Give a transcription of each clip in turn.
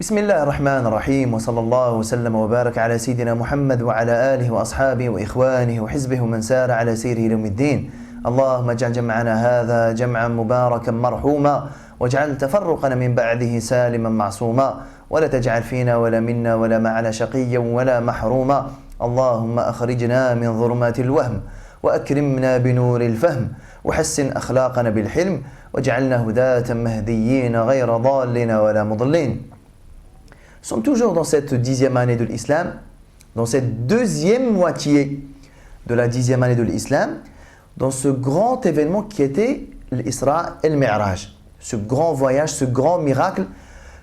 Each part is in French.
بسم الله الرحمن الرحيم وصلى الله وسلم وبارك على سيدنا محمد وعلى آله وأصحابه وإخوانه وحزبه ومن سار على سيره يوم الدين. اللهم اجعل جمعنا هذا جمعا مباركا مرحوما واجعل تفرقنا من بعده سالما معصوما ولا تجعل فينا ولا منا ولا معنا شقيا ولا محروما. اللهم أخرجنا من ظلمات الوهم وأكرمنا بنور الفهم وحسن أخلاقنا بالحلم واجعلنا هداة مهديين غير ضالين ولا مضلين. Nous sommes toujours dans cette 10e année de l'islam, dans cette deuxième moitié de la 10e année de l'islam, dans ce grand événement qui était l'Isra et le Mi'raj, ce grand voyage, ce grand miracle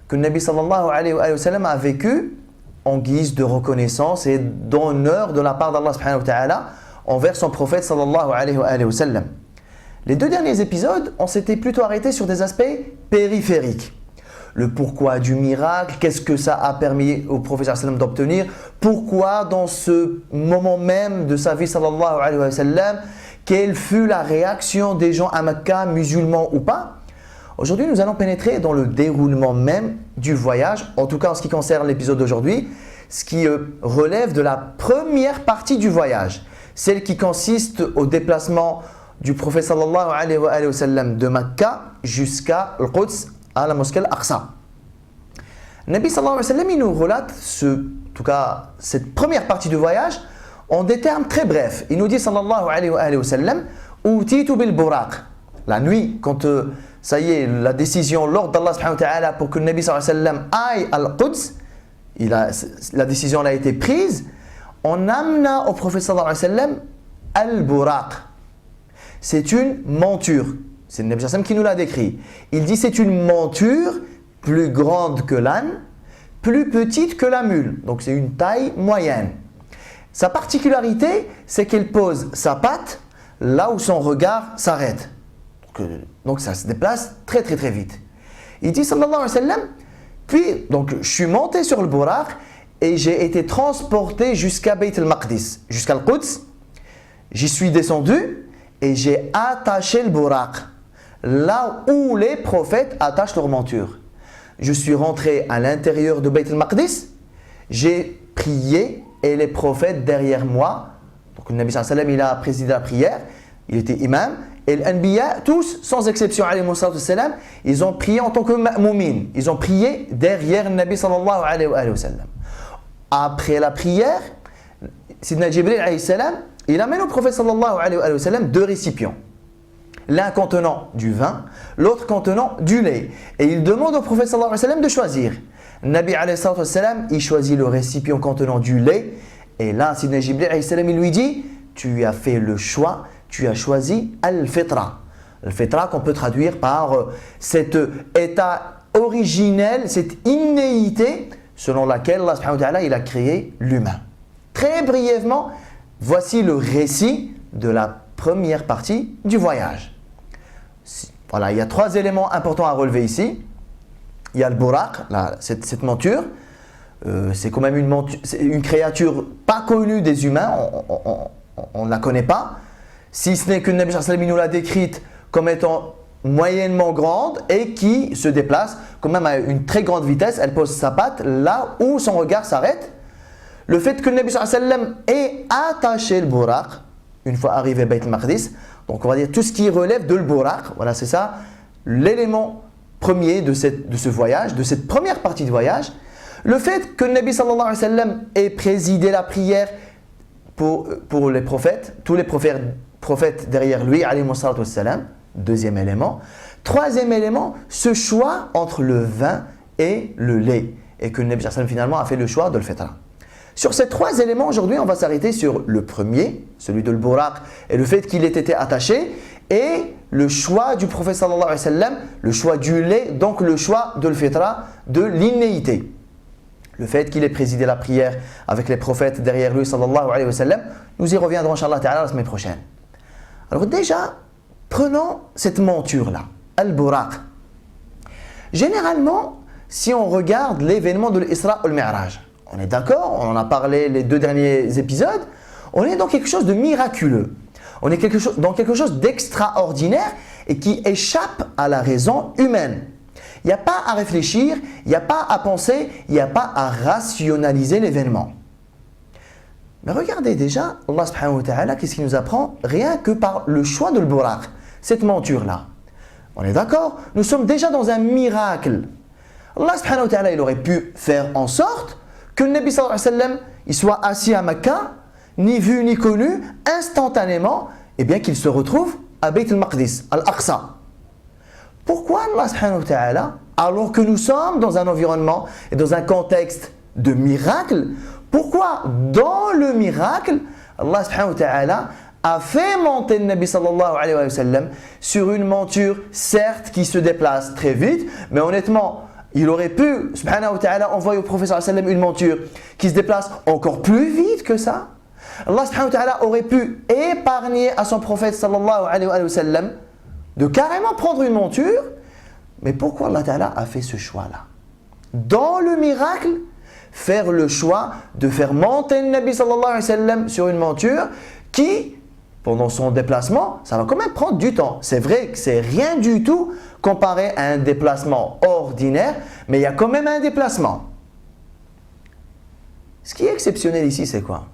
que le Nabi sallallahu alayhi wa sallam a vécu en guise de reconnaissance et d'honneur de la part d'Allah subhanahu wa ta'ala envers son prophète sallallahu alayhi wa sallam. Les deux derniers épisodes, on s'était plutôt arrêté sur des aspects périphériques. Le pourquoi du miracle, qu'est-ce que ça a permis au prophète sallam d'obtenir, pourquoi dans ce moment même de sa vie sallallahu alayhi wa sallam, quelle fut la réaction des gens à Mecca, musulmans ou pas. Aujourd'hui, nous allons pénétrer dans le déroulement même du voyage, en tout cas en ce qui concerne l'épisode d'aujourd'hui, ce qui relève de la première partie du voyage, celle qui consiste au déplacement du prophète sallallahu alayhi wa sallam de Mecca jusqu'à Al-Quds, à la mosquée Al-Aqsa. Nabi sallallahu alayhi wa sallam, il nous relate en tout cas cette première partie du voyage en des termes très brefs. Il nous dit sallallahu alayhi wa sallam, Utitu bil buraq. La nuit, quand ça y est, la décision, l'ordre d'Allah subhanahu wa ta'ala pour que le Nabi sallallahu alayhi wa sallam aille à Al-Quds, la décision a été prise, on amena au prophète sallallahu alayhi wa sallam al-buraq. C'est une monture. C'est le Nabi sallallahu alayhi wa sallam qui nous l'a décrit. Il dit c'est une monture plus grande que l'âne, plus petite que la mule. Donc c'est une taille moyenne. Sa particularité, c'est qu'elle pose sa patte là où son regard s'arrête. Donc ça se déplace très vite. Il dit sallallahu alayhi wa sallam, puis donc je suis monté sur le buraq et j'ai été transporté jusqu'à Bayt al-Maqdis, jusqu'à Al-Quds. J'y suis descendu et j'ai attaché le buraq là où les prophètes attachent leur monture. Je suis rentré à l'intérieur de Bayt al-Maqdis, j'ai prié et les prophètes derrière moi, donc le Nabi sallallahu alayhi wa sallam, il a présidé la prière, il était imam, et les Anbiya, tous, sans exception, alayhi sallam, ils ont prié en tant que ma'moumin, ils ont prié derrière le Nabi sallallahu alayhi wa sallam. Après la prière, Sidna Jibril alayhi salam, il amène au prophète sallallahu alayhi wa sallam deux récipients. L'un contenant du vin, l'autre contenant du lait. Et il demande au prophète sallallahu alayhi wa sallam de choisir. Nabi alayhi sallam, il choisit le récipient contenant du lait. Et là, Sidna Jibril alayhi salam, il lui dit, tu as fait le choix, tu as choisi al-fitra. Al-fitra qu'on peut traduire par cet état originel, cette innéité selon laquelle Allah subhanahu wa ta'ala, il a créé l'humain. Très brièvement, voici le récit de la première partie du voyage. Voilà, il y a trois éléments importants à relever ici. Il y a le buraq, cette monture. C'est quand même une créature pas connue des humains, on ne la connaît pas. Si ce n'est que le Nabi sallallahu alayhi wa sallam nous l'a décrite comme étant moyennement grande et qui se déplace quand même à une très grande vitesse. Elle pose sa patte là où son regard s'arrête. Le fait que le Nabi sallallahu alayhi wa sallam ait attaché le buraq une fois arrivé à Bayt al-Maqdis, donc on va dire tout ce qui relève de le buraq, voilà c'est ça, l'élément premier de ce voyage, de cette première partie du voyage. Le fait que le Nabi sallallahu alayhi wa sallam ait présidé la prière pour les prophètes, tous les prophètes derrière lui, alayhi wa sallam, deuxième élément. Troisième élément, ce choix entre le vin et le lait, et que le Nabi sallallahu alayhi wa sallam finalement a fait le choix de le faire. Sur ces trois éléments, aujourd'hui, on va s'arrêter sur le premier, celui de al-buraq, et le fait qu'il ait été attaché, et le choix du prophète sallallahu alayhi wa sallam, le choix du lait, donc le choix de al-fitra, de l'innéité. Le fait qu'il ait présidé la prière avec les prophètes derrière lui, sallallahu alayhi wa sallam, nous y reviendrons, inshallah ta'ala, la semaine prochaine. Alors déjà, prenons cette monture-là, al-buraq. Généralement, si on regarde l'événement de l'Isra ou le Mi'raj, on est d'accord, on en a parlé les deux derniers épisodes, on est dans quelque chose de miraculeux. On est dans quelque chose d'extraordinaire et qui échappe à la raison humaine. Il n'y a pas à réfléchir, il n'y a pas à penser, il n'y a pas à rationaliser l'événement. Mais regardez déjà, Allah subhanahu wa ta'ala, qu'est-ce qu'il nous apprend? Rien que par le choix de l'buraq, cette monture-là. On est d'accord? Nous sommes déjà dans un miracle. Allah subhanahu wa ta'ala, il aurait pu faire en sorte que le Nabi sallallahu alayhi wa sallam, il soit assis à Mecca, ni vu ni connu, instantanément, et bien qu'il se retrouve à Bayt al-Maqdis, Al-Aqsa. Pourquoi Allah subhanahu wa ta'ala, alors que nous sommes dans un environnement et dans un contexte de miracle, pourquoi dans le miracle, Allah subhanahu wa ta'ala a fait monter le Nabi sallallahu alayhi wa sallam sur une monture, certes qui se déplace très vite, mais honnêtement, il aurait pu, subhanahu wa ta'ala, envoyer au prophète sallallahu alayhi wa sallam une monture qui se déplace encore plus vite que ça. Allah subhanahu wa ta'ala aurait pu épargner à son prophète sallallahu alayhi wa sallam de carrément prendre une monture, mais pourquoi Allah ta'ala a fait ce choix-là? Dans le miracle, faire le choix de faire monter le Nabi sallallahu alayhi wa sallam sur une monture qui, pendant son déplacement, ça va quand même prendre du temps. C'est vrai que c'est rien du tout comparé à un déplacement ordinaire, mais il y a quand même un déplacement. Ce qui est exceptionnel ici, c'est quoi?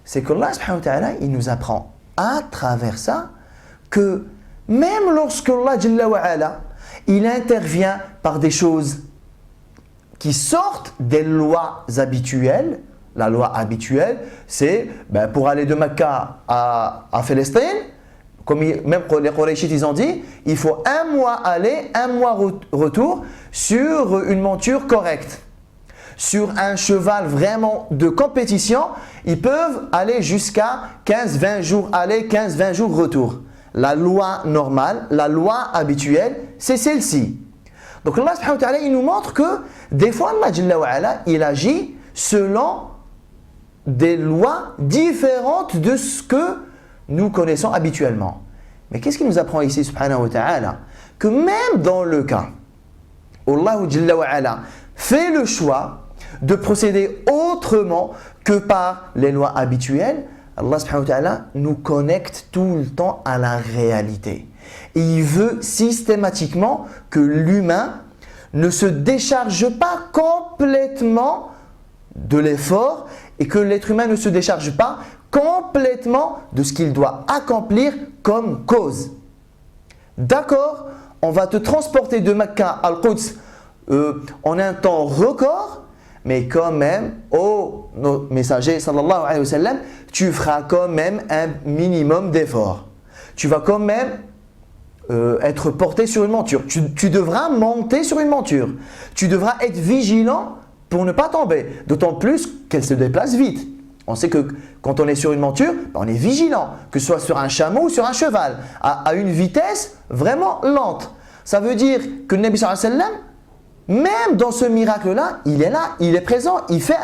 C'est qu'Allah subhanahu wa ta'ala, il nous apprend à travers ça que même lorsque Allah jalla wa ala, il intervient par des choses qui sortent des lois habituelles. La loi habituelle, c'est pour aller de Mecca à Palestine, comme même les Qurayshites ils ont dit, il faut un mois aller, un mois retour sur une monture correcte. Sur un cheval vraiment de compétition, ils peuvent aller jusqu'à 15-20 jours aller, 15-20 jours retour. La loi normale, la loi habituelle, c'est celle-ci. Donc Allah subhanahu wa ta'ala, il nous montre que des fois Allah jalla wa ala, il agit selon des lois différentes de ce que nous connaissons habituellement. Mais qu'est-ce qu'il nous apprend ici subhanahu wa ta'ala? Que même dans le cas où Allah jalla wa ala fait le choix de procéder autrement que par les lois habituelles, Allah subhanahu wa ta'ala nous connecte tout le temps à la réalité. Et il veut systématiquement que l'humain ne se décharge pas complètement de l'effort et que l'être humain ne se décharge pas complètement de ce qu'il doit accomplir comme cause. D'accord, on va te transporter de Mecca à Al-Quds en un temps record, mais quand même, ô messager sallallahu alayhi wa sallam, tu feras quand même un minimum d'effort. Tu vas quand même être porté sur une monture. Tu devras monter sur une monture. Tu devras être vigilant pour ne pas tomber. D'autant plus qu'elle se déplace vite. On sait que quand on est sur une monture, on est vigilant, que ce soit sur un chameau ou sur un cheval, à une vitesse vraiment lente. Ça veut dire que le Nabi sallallahu alayhi wa sallam, même dans ce miracle-là, il est là, il est présent, il fait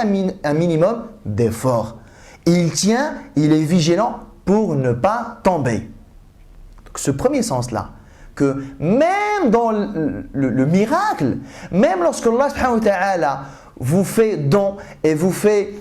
un minimum d'effort. Il tient, il est vigilant pour ne pas tomber. Donc, ce premier sens-là, que même dans le miracle, même lorsque Allah subhanahu wa ta'ala vous fait don et vous fait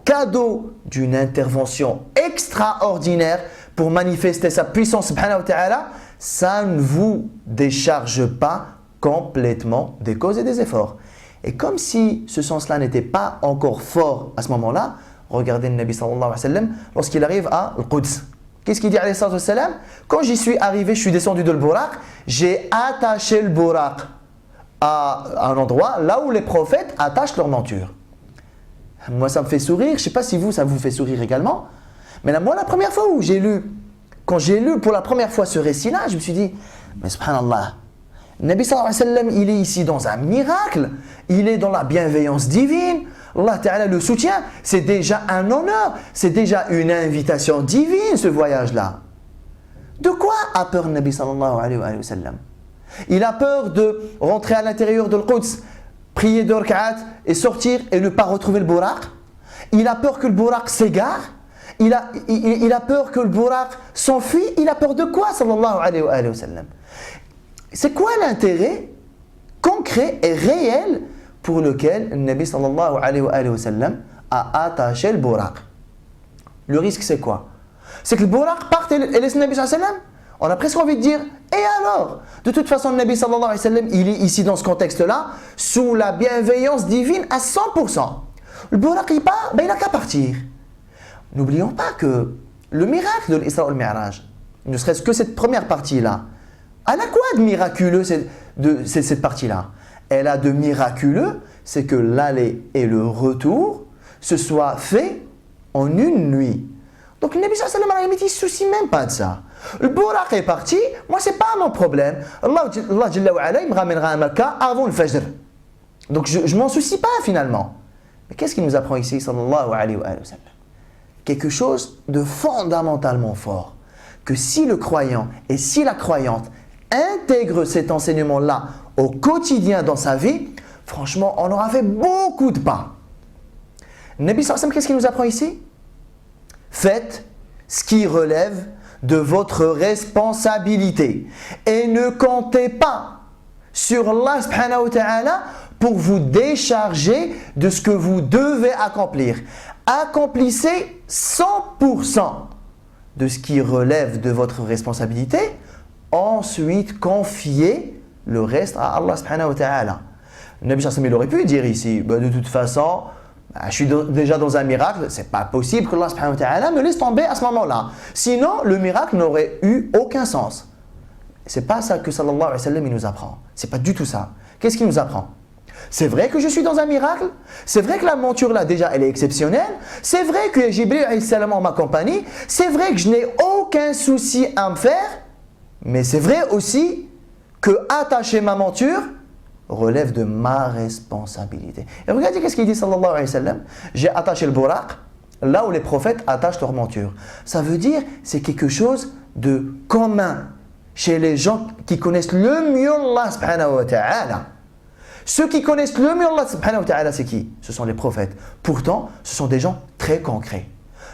cadeau d'une intervention extraordinaire pour manifester sa puissance subhanahu wa ta'ala, ça ne vous décharge pas complètement des causes et des efforts. Et comme si ce sens-là n'était pas encore fort à ce moment-là, regardez le Nabi sallallahu alayhi wa sallam lorsqu'il arrive à Al-Quds. Qu'est-ce qu'il dit alayhi salatu wa sallam? Quand j'y suis arrivé, je suis descendu de l'Buraq, j'ai attaché le Buraq à un endroit là où les prophètes attachent leur monture. Moi, ça me fait sourire. Je ne sais pas si vous, ça vous fait sourire également. Mais là, moi, la première fois où quand j'ai lu pour la première fois ce récit-là, je me suis dit, mais subhanallah, Nabi sallallahu alayhi wa sallam, il est ici dans un miracle, il est dans la bienveillance divine, Allah Ta'ala le soutient, c'est déjà un honneur, c'est déjà une invitation divine ce voyage-là. De quoi a peur Nabi sallallahu alayhi wa sallam? Il a peur de rentrer à l'intérieur de l'Quds, prier 2 rak'at et sortir et ne pas retrouver le Buraq. Il a peur que le Buraq s'égare. Il a peur que le Buraq s'enfuit. Il a peur de quoi sallallahu alayhi wa sallam? C'est quoi l'intérêt concret et réel pour lequel le Nabi sallallahu alayhi wa sallam a attaché le Buraq? Le risque c'est quoi? C'est que le Buraq parte et laisse le Nabi sallallahu alayhi wa sallam? On a presque envie de dire, et alors? De toute façon, le Nabi sallallahu alayhi wa sallam, il est ici dans ce contexte-là, sous la bienveillance divine à 100%. Le buraq, il n'a qu'à partir. N'oublions pas que le miracle de l'Isra al Mi'raj, ne serait-ce que cette première partie-là, elle a quoi de miraculeux cette partie-là? Elle a de miraculeux, c'est que l'aller et le retour se soient faits en une nuit. Donc le Nabi sallallahu alayhi wa sallam, il ne se soucie même pas de ça. Le buraq est parti, moi c'est pas mon problème. Allah Jalla wa ala, il me ramènera à Makkah avant le Fajr. Donc je ne m'en soucie pas finalement. Mais qu'est-ce qu'il nous apprend ici, sallallahu alayhi wa sallam? Quelque chose de fondamentalement fort. Que si le croyant et si la croyante intègre cet enseignement-là au quotidien dans sa vie, franchement, on aura fait beaucoup de pas. Nabi sallallahu alayhi wa sallam, qu'est-ce qu'il nous apprend ici? Faites ce qui relève de votre responsabilité et ne comptez pas sur Allah subhanahu wa ta'ala pour vous décharger de ce que vous devez accomplir. Accomplissez 100% de ce qui relève de votre responsabilité, ensuite confiez le reste à Allah subhanahu wa ta'ala. Le Nabi sallallahu alayhi wa sallam, il aurait pu dire ici, de toute façon, je suis déjà dans un miracle, c'est pas possible que Allah subhanahu wa ta'ala me laisse tomber à ce moment-là. Sinon, le miracle n'aurait eu aucun sens. C'est pas ça que sallallahu alayhi wa sallam il nous apprend. C'est pas du tout ça. Qu'est-ce qu'il nous apprend? C'est vrai que je suis dans un miracle. C'est vrai que la monture là déjà elle est exceptionnelle. C'est vrai que Jibril alayhi salam en ma compagnie. C'est vrai que je n'ai aucun souci à me faire. Mais c'est vrai aussi que attacher ma monture relève de ma responsabilité. Et regardez qu'est-ce qu'il dit sallallahu alayhi wa sallam. J'ai attaché le buraq là où les prophètes attachent leur monture. Ça veut dire c'est quelque chose de commun chez les gens qui connaissent le mieux Allah subhanahu wa ta'ala. Ceux qui connaissent le mieux Allah subhanahu wa ta'ala, c'est qui? Ce sont les prophètes. Pourtant, ce sont des gens très concrets.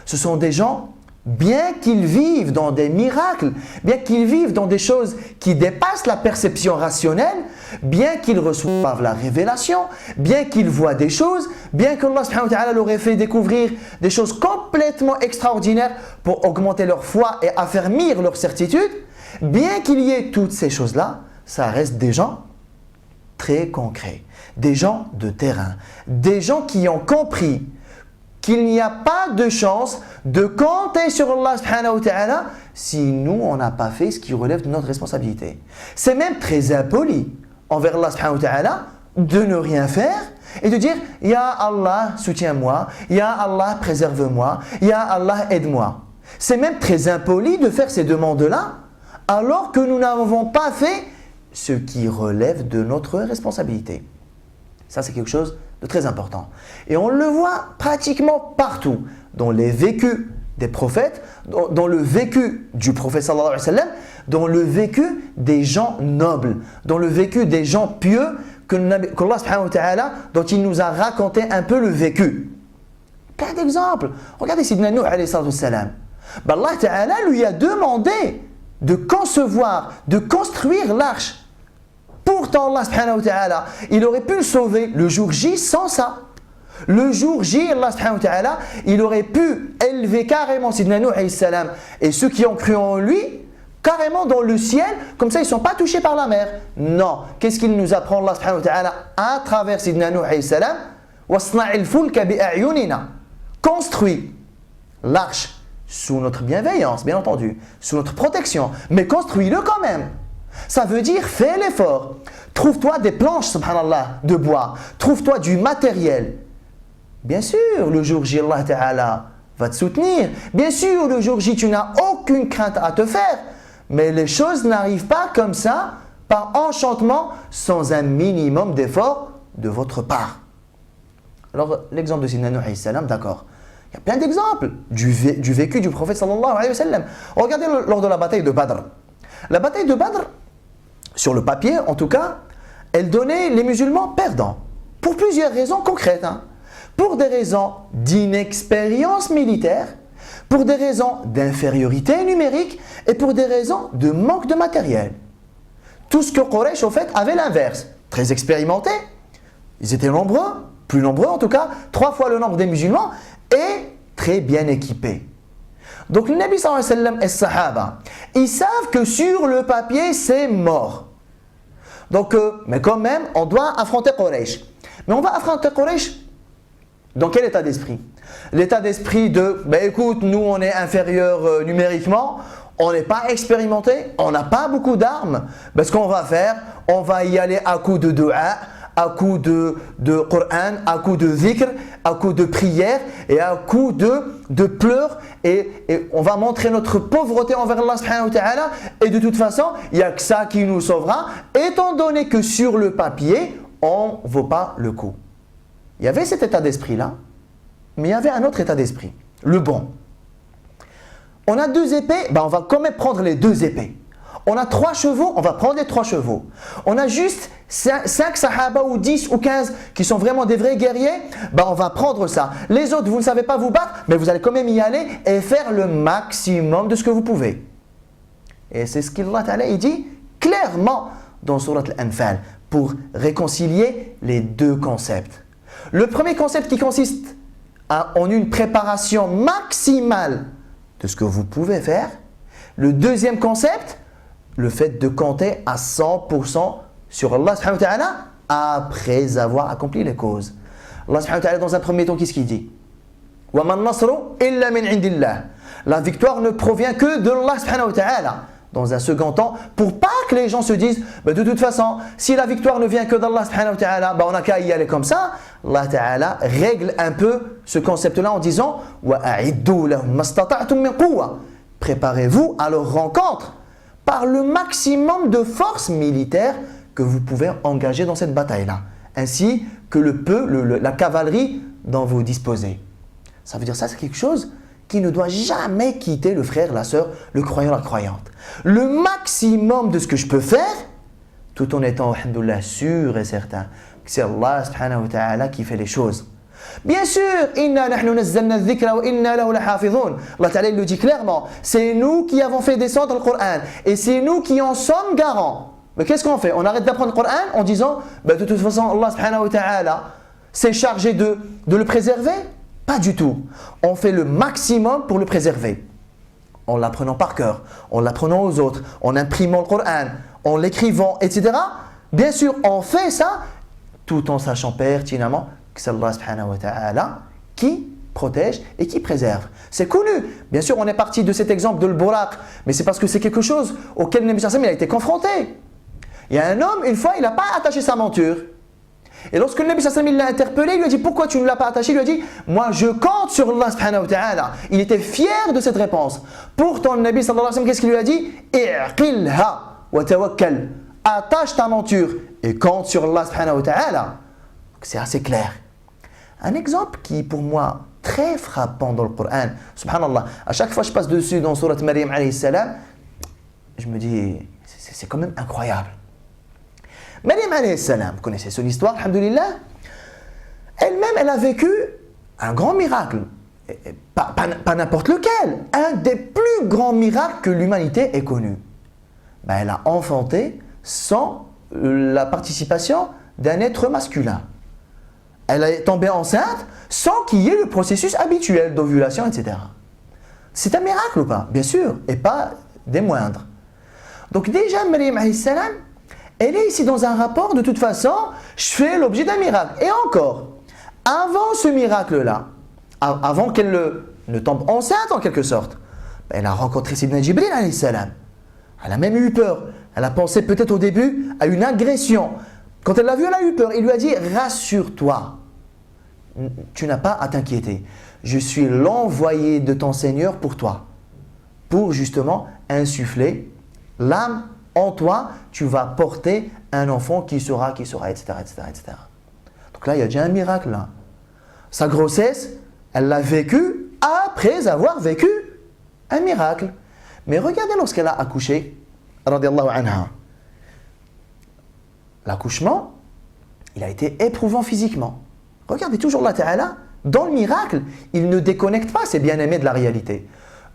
Ce sont des gens, bien qu'ils vivent dans des miracles, bien qu'ils vivent dans des choses qui dépassent la perception rationnelle, bien qu'ils reçoivent la révélation, bien qu'ils voient des choses, bien qu'Allah subhanahu wa ta'ala leur ait fait découvrir des choses complètement extraordinaires pour augmenter leur foi et affermir leur certitude, bien qu'il y ait toutes ces choses-là, ça reste des gens très concrets, des gens de terrain, des gens qui ont compris qu'il n'y a pas de chance de compter sur Allah subhanahu wa ta'ala si nous on n'a pas fait ce qui relève de notre responsabilité. C'est même très impoli envers Allah subhanahu wa ta'ala de ne rien faire et de dire Ya Allah soutiens-moi, Ya Allah préserve-moi, Ya Allah aide-moi. C'est même très impoli de faire ces demandes-là alors que nous n'avons pas fait ce qui relève de notre responsabilité. Ça, c'est quelque chose de très important. Et on le voit pratiquement partout, dans les vécus des prophètes, dans le vécu du prophète sallallahu alayhi wa sallam, dans le vécu des gens nobles, dans le vécu des gens pieux qu'Allah subhanahu wa ta'ala, dont il nous a raconté un peu le vécu. Plein d'exemples. Regardez Sidna Nuh alayhi salam. Allah ta'ala lui a demandé de concevoir, de construire l'arche. Pourtant, Allah subhanahu wa ta'ala, il aurait pu le sauver le jour J sans ça. Le jour J, Allah subhanahu wa ta'ala, il aurait pu élever carrément Sidna Nuh alayhi salam et ceux qui ont cru en lui, carrément dans le ciel, comme ça ils ne sont pas touchés par la mer. Non, qu'est-ce qu'il nous apprend Allah subhanahu wa ta'ala à travers Sidna Nuh alayhi salam? وَاصْنَعِ الْفُلْكَ بِأَعْيُنِنَا. Construis l'arche sous notre bienveillance, bien entendu, sous notre protection, mais construis-le quand même. Ça veut dire fais l'effort. Trouve-toi des planches, subhanallah, de bois. Trouve-toi du matériel. Bien sûr, le jour J, Allah Ta'ala va te soutenir. Bien sûr, le jour J, tu n'as aucune crainte à te faire. Mais les choses n'arrivent pas comme ça, par enchantement, sans un minimum d'effort de votre part. Alors, l'exemple de Sidna Nuh alayhi salam, d'accord. Il y a plein d'exemples du vécu du prophète sallallahu alayhi wa sallam. Regardez lors de la bataille de Badr. La bataille de Badr, sur le papier en tout cas, elle donnait les musulmans perdants. Pour plusieurs raisons concrètes. Pour des raisons d'inexpérience militaire, pour des raisons d'infériorité numérique et pour des raisons de manque de matériel. Tout ce que Quraysh, au fait, avait l'inverse. Très expérimentés, ils étaient nombreux, plus nombreux en tout cas, 3 fois le nombre des musulmans et très bien équipés. Donc le Nabi sallallahu alayhi wa sallam et Sahaba, ils savent que sur le papier c'est mort. Donc, mais quand même, on doit affronter Quraysh. Mais on va affronter Quraysh dans quel état d'esprit? L'état d'esprit de, ben écoute, nous on est inférieur numériquement, on n'est pas expérimenté, on n'a pas beaucoup d'armes. Ben, ce qu'on va faire, on va y aller à coup de dua, à coup de Coran, à coup de dhikr, à coup de prière et à coup de pleurs et on va montrer notre pauvreté envers Allah subhanahu wa ta'ala et de toute façon, il n'y a que ça qui nous sauvera étant donné que sur le papier, on ne vaut pas le coup. Il y avait cet état d'esprit-là, mais il y avait un autre état d'esprit, le bon. On a 2 épées, ben on va quand même prendre les 2 épées. On a 3 chevaux, on va prendre les 3 chevaux. On a juste 5 sahaba ou 10 ou 15 qui sont vraiment des vrais guerriers, ben on va prendre ça. Les autres, vous ne savez pas vous battre, mais vous allez quand même y aller et faire le maximum de ce que vous pouvez. Et c'est ce qu'Allah Ta'ala il dit clairement dans Surat Al-Anfal pour réconcilier les 2 concepts. Le premier concept qui consiste en une préparation maximale de ce que vous pouvez faire. Le deuxième concept, le fait de compter à 100% sur Allah subhanahu wa ta'ala après avoir accompli les causes. Allah subhanahu wa ta'ala dans un premier temps, qu'est-ce qu'il dit? وَمَا النَّصْرُ إِلَّا مِنْ عِنْدِ اللَّهِ. La victoire ne provient que de Allah subhanahu wa ta'ala. Dans un second temps, pour pas que les gens se disent bah, de toute façon, si la victoire ne vient que d'Allah subhanahu wa ta'ala, bah, on n'a qu'à y aller comme ça. Allah ta'ala règle un peu ce concept-là en disant وَأَعِدُّوا لَهُمْ مَسْتَطَعْتُمْ مِنْ قُوَّةٍ. Préparez-vous à leur rencontre par le maximum de forces militaires que vous pouvez engager dans cette bataille-là, ainsi que la cavalerie dont vous disposez. Ça veut dire ça, c'est quelque chose qui ne doit jamais quitter le frère, la sœur, le croyant, la croyante. Le maximum de ce que je peux faire, tout en étant, alhamdoulilah, sûr et certain que c'est Allah subhanahu wa ta'ala qui fait les choses. Bien sûr, inna nahnu nazzalna dhikra wa inna lahu lahafizun. Allah ta'ala le dit clairement, c'est nous qui avons fait descendre le Coran et c'est nous qui en sommes garants. Mais qu'est-ce qu'on fait? On arrête d'apprendre le Coran en disant, bah, de toute façon, Allah subhanahu wa ta'ala s'est chargé de le préserver? Pas du tout. On fait le maximum pour le préserver. En l'apprenant par cœur, en l'apprenant aux autres, en imprimant le Coran, en l'écrivant, etc. Bien sûr, on fait ça tout en sachant pertinemment que c'est Allah subhanahu wa ta'ala qui protège et qui préserve. C'est connu. Bien sûr, on est parti de cet exemple de l'Buraq, mais c'est parce que c'est quelque chose auquel le Nabi sallallahu alayhi wa sallam a été confronté. Il y a un homme, une fois, il n'a pas attaché sa monture. Et lorsque le Nabi sallallahu alayhi wa sallam l'a interpellé, il lui a dit pourquoi tu ne l'as pas attaché? Il lui a dit moi je compte sur Allah subhanahu wa ta'ala. Il était fier de cette réponse. Pourtant le Nabi sallallahu alayhi wa sallam, qu'est-ce qu'il lui a dit? I'qilha wa tawakkal. Attache ta monture et compte sur Allah subhanahu wa ta'ala. C'est assez clair. Un exemple qui est pour moi très frappant dans le Coran, subhanallah, à chaque fois que je passe dessus dans Surat Maryam alayhi salam, je me dis c'est quand même incroyable. Maryam alayhi salam, vous connaissez son histoire, alhamdoulilah. Elle-même, elle a vécu un grand miracle. Pas n'importe lequel. Un des plus grands miracles que l'humanité ait connu. Ben, elle a enfanté sans la participation d'un être masculin. Elle est tombée enceinte sans qu'il y ait le processus habituel d'ovulation, etc. C'est un miracle ou pas? Bien sûr, et pas des moindres. Donc déjà, Maryam alayhi salam, elle est ici dans un rapport, de toute façon, je fais l'objet d'un miracle. Et encore, avant ce miracle-là, avant qu'elle ne tombe enceinte en quelque sorte, elle a rencontré Sidna Jibril alayhi salam. Elle a même eu peur. Elle a pensé peut-être au début à une agression. Quand elle l'a vu, elle a eu peur. Il lui a dit « Rassure-toi, tu n'as pas à t'inquiéter. Je suis l'envoyé de ton Seigneur pour toi. Pour justement insuffler l'âme en toi, tu vas porter un enfant qui sera, etc., etc., etc. » Donc là, il y a déjà un miracle là. Sa grossesse, elle l'a vécue après avoir vécu un miracle. Mais regardez lorsqu'elle a accouché, radiallahu anha. L'accouchement, il a été éprouvant physiquement. Regardez toujours Allah Ta'ala, dans le miracle, il ne déconnecte pas ses bien-aimés de la réalité.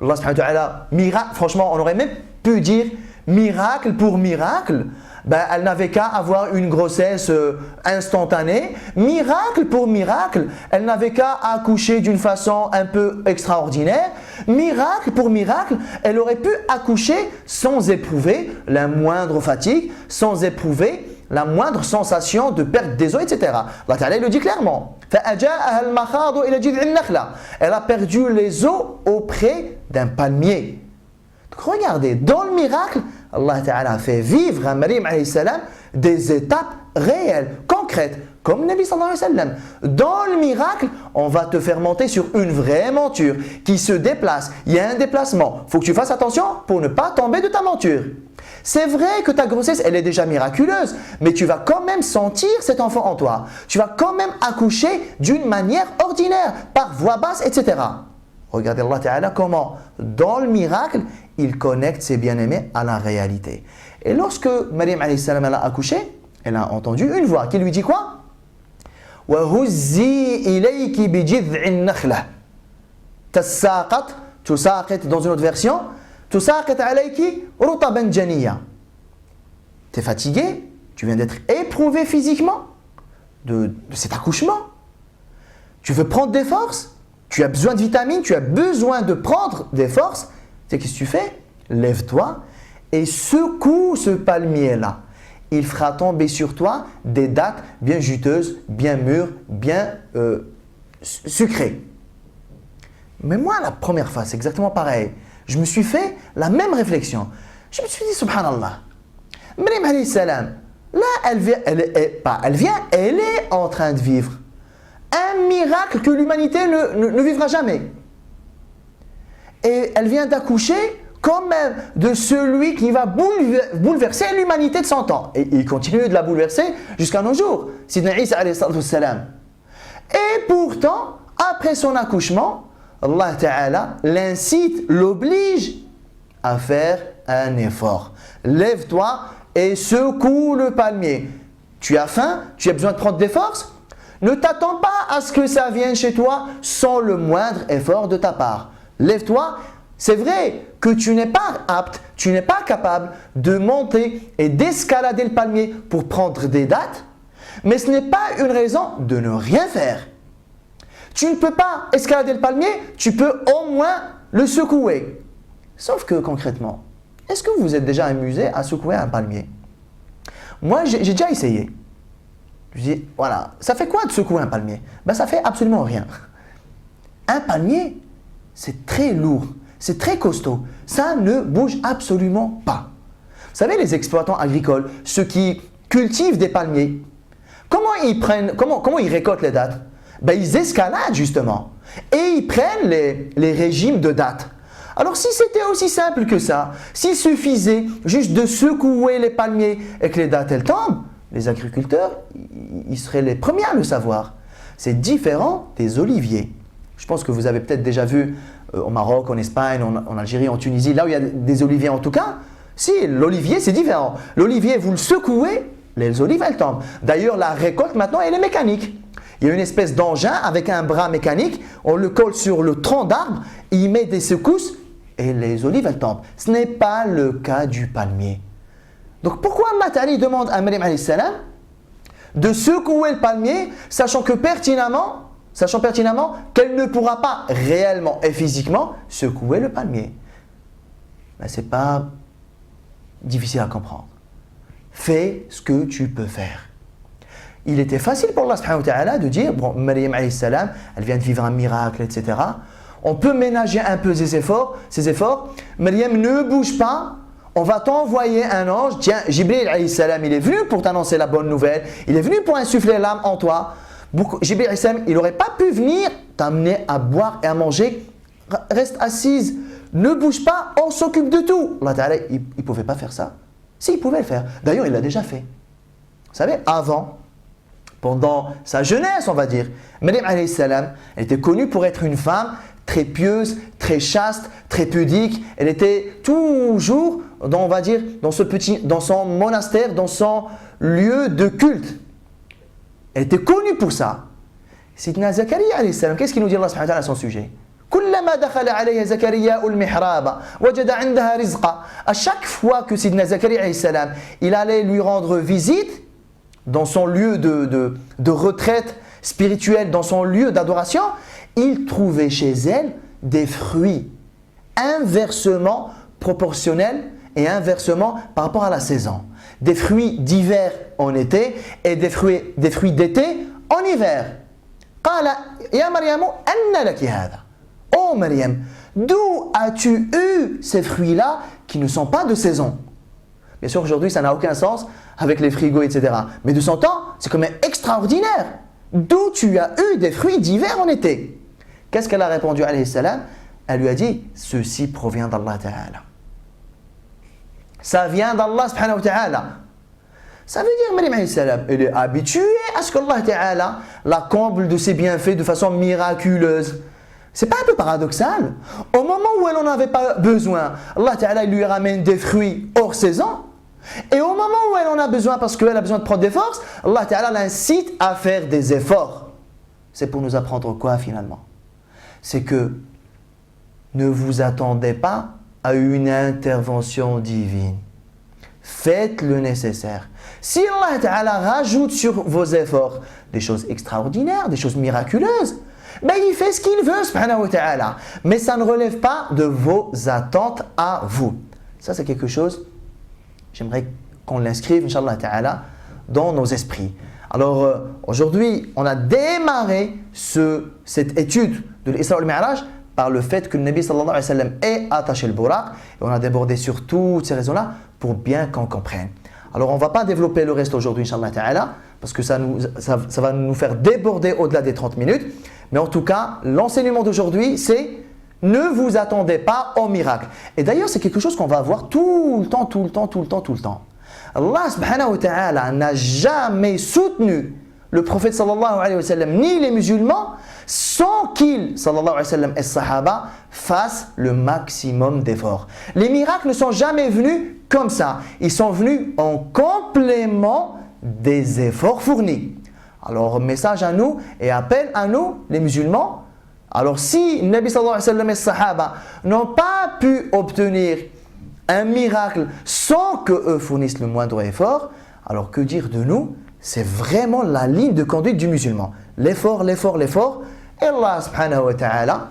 Allah subhanahu wa ta'ala, miracle, franchement, on aurait même pu dire miracle pour miracle, ben, elle n'avait qu'à avoir une grossesse instantanée. Miracle pour miracle, elle n'avait qu'à accoucher d'une façon un peu extraordinaire. Miracle pour miracle, elle aurait pu accoucher sans éprouver la moindre fatigue, sans éprouver la moindre sensation de perte des os, etc. Allah Ta'ala le dit clairement. Elle a perdu les os auprès d'un palmier. Donc regardez, dans le miracle, Allah Ta'ala a fait vivre à Maryam alayhi salam des étapes réelles, concrètes, comme Nabi sallallahu alayhi wa sallam. Dans le miracle, on va te faire monter sur une vraie monture qui se déplace. Il y a un déplacement. Il faut que tu fasses attention pour ne pas tomber de ta monture. C'est vrai que ta grossesse, elle est déjà miraculeuse, mais tu vas quand même sentir cet enfant en toi. Tu vas quand même accoucher d'une manière ordinaire, par voie basse, etc. Regardez Allah Ta'ala comment, dans le miracle, il connecte ses bien-aimés à la réalité. Et lorsque Maryam alayhi salam a accouché, elle a entendu une voix qui lui dit quoi? وَهُزِّي إِلَيْكِ بِجِذْعِ النَّخْلَةِ تُسَاقِطْ dans une autre version, تُسَاقِطْ عَلَيْكِ رُطَبًا جَنِيًّا. Tu es fatigué, tu viens d'être éprouvé physiquement de cet accouchement. Tu veux prendre des forces, tu as besoin de vitamines, tu as besoin de prendre des forces. Tu sais qu'est-ce que tu fais? Lève-toi et secoue ce palmier-là. Il fera tomber sur toi des dattes bien juteuses, bien mûres, bien sucrées. Mais moi, la première fois, c'est exactement pareil. Je me suis fait la même réflexion. Je me suis dit, subhanallah, Maryam alayhi salam, là, elle est en train de vivre un miracle que l'humanité ne vivra jamais. Et elle vient d'accoucher comme de celui qui va bouleverser l'humanité de 100 ans. Et il continue de la bouleverser jusqu'à nos jours. Sidna Isa alayhi salam. Et pourtant, après son accouchement, Allah Ta'ala l'incite, l'oblige à faire un effort. Lève-toi et secoue le palmier. Tu as faim, tu as besoin de prendre des forces. Ne t'attends pas à ce que ça vienne chez toi sans le moindre effort de ta part. Lève-toi. C'est vrai que tu n'es pas apte, tu n'es pas capable de monter et d'escalader le palmier pour prendre des dattes, mais ce n'est pas une raison de ne rien faire. Tu ne peux pas escalader le palmier, tu peux au moins le secouer. Sauf que concrètement, est-ce que vous vous êtes déjà amusé à secouer un palmier? Moi, j'ai déjà essayé. Je dis, voilà, ça fait quoi de secouer un palmier? Ben, ça fait absolument rien. Un palmier, c'est très lourd. C'est très costaud, ça ne bouge absolument pas. Vous savez, les exploitants agricoles, ceux qui cultivent des palmiers, comment ils récoltent les dattes? Ben, ils escaladent justement et ils prennent les régimes de dattes. Alors si c'était aussi simple que ça, s'il suffisait juste de secouer les palmiers et que les dattes elles tombent, les agriculteurs, ils seraient les premiers à le savoir. C'est différent des oliviers. Je pense que vous avez peut-être déjà vu au Maroc, en Espagne, en Algérie, en Tunisie, là où il y a des oliviers en tout cas. Si, l'olivier c'est différent. L'olivier, vous le secouez, les olives elles tombent. D'ailleurs, la récolte maintenant, elle est mécanique. Il y a une espèce d'engin avec un bras mécanique, on le colle sur le tronc d'arbre, il met des secousses et les olives elles tombent. Ce n'est pas le cas du palmier. Donc pourquoi Allah Ta'ala demande à Maryam alayhi salam de secouer le palmier, sachant pertinemment qu'elle ne pourra pas réellement et physiquement secouer le palmier? Ben, ce n'est pas difficile à comprendre. Fais ce que tu peux faire. Il était facile pour Allah subhanahu wa ta'ala de dire, bon, Maryam alayhi salam, elle vient de vivre un miracle, etc. On peut ménager un peu ses efforts. Maryam, ne bouge pas. On va t'envoyer un ange. Tiens, Jibril alayhi salam, il est venu pour t'annoncer la bonne nouvelle. Il est venu pour insuffler l'âme en toi. Jibril alayhi salam, il n'aurait pas pu venir t'amener à boire et à manger. Reste assise. Ne bouge pas, on s'occupe de tout. Allah Ta'ala, il ne pouvait pas faire ça. Si, il pouvait le faire. D'ailleurs, il l'a déjà fait. Vous savez, avant, pendant sa jeunesse, on va dire, Maryam alayhi salam, elle était connue pour être une femme très pieuse, très chaste, très pudique. Elle était toujours, on va dire, dans son monastère, dans son lieu de culte. Elle était connue pour ça. Sidna Zakaria alayhi salam, qu'est-ce qu'il nous dit Allah subhanahu wa ta'ala à son sujet? كلما دخل عليها زكريا المحراب وجد عندها رزقا. À chaque fois que Sidna Zakaria alayhi salam, il allait lui rendre visite dans son lieu de retraite spirituelle, dans son lieu d'adoration, il trouvait chez elle des fruits inversement proportionnels et inversement par rapport à la saison. Des fruits d'hiver en été et des fruits d'été en hiver. قال يا مريم أن لك هذا. Oh Maryam, d'où as-tu eu ces fruits-là qui ne sont pas de saison? Bien sûr, aujourd'hui, ça n'a aucun sens avec les frigos, etc. Mais de son temps, c'est quand même extraordinaire. D'où tu as eu des fruits d'hiver en été? Qu'est-ce qu'elle a répondu alayhi salam? Elle lui a dit, ceci provient d'Allah Ta'ala. Ça vient d'Allah subhanahu wa ta'ala. Ça veut dire, Maryam alayhi salam, elle est habituée à ce qu'Allah Ta'ala la comble de ses bienfaits de façon miraculeuse. C'est pas un peu paradoxal? Au moment où elle n'en avait pas besoin, Allah Ta'ala lui ramène des fruits hors saison. Et au moment où elle en a besoin parce qu'elle a besoin de prendre des forces, Allah Ta'ala l'incite à faire des efforts. C'est pour nous apprendre quoi finalement? C'est que ne vous attendez pas à une intervention divine. Faites le nécessaire. Si Allah Ta'ala rajoute sur vos efforts des choses extraordinaires, des choses miraculeuses, ben il fait ce qu'il veut, subhanahu wa ta'ala. Mais ça ne relève pas de vos attentes à vous. Ça, c'est quelque chose, j'aimerais qu'on l'inscrive, Inch'Allah ta'ala, dans nos esprits. Alors, aujourd'hui, on a démarré cette étude de l'Isra al-Mi'raj par le fait que le Nabi sallallahu alayhi wa sallam ait attaché le buraq. Et on a débordé sur toutes ces raisons-là pour bien qu'on comprenne. Alors, on ne va pas développer le reste aujourd'hui, Inch'Allah ta'ala, parce que ça va nous faire déborder au-delà des 30 minutes. Mais en tout cas, l'enseignement d'aujourd'hui, c'est ne vous attendez pas au miracle. Et d'ailleurs, c'est quelque chose qu'on va voir tout le temps. Allah subhanahu wa ta'ala n'a jamais soutenu le prophète sallallahu alayhi wa sallam, ni les musulmans, sans qu'ils, sallallahu alayhi wa sallam, et sahaba, fassent le maximum d'efforts. Les miracles ne sont jamais venus comme ça. Ils sont venus en complément des efforts fournis. Alors, message à nous et appel à nous, les musulmans. Alors, si Nabi sallallahu alayhi wa sallam et sahaba n'ont pas pu obtenir un miracle sans qu'eux fournissent le moindre effort, alors que dire de nous? C'est vraiment la ligne de conduite du musulman. L'effort. Et Allah subhanahu wa ta'ala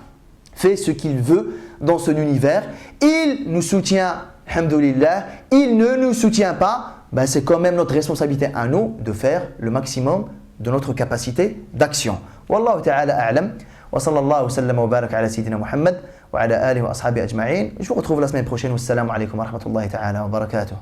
fait ce qu'il veut dans son univers. Il nous soutient, alhamdoulilah. Il ne nous soutient pas. Ben c'est quand même notre responsabilité à nous de faire le maximum de notre capacité d'action. Wallahu ta'ala a'lam. Wa sallallahu wa sallam wa barak ala sayyidina Muhammad wa ala alihi wa ashabi ajma'in. Je vous retrouve la semaine prochaine. Wassalamu alaikum wa rahmatullahi ta'ala wa barakatuh.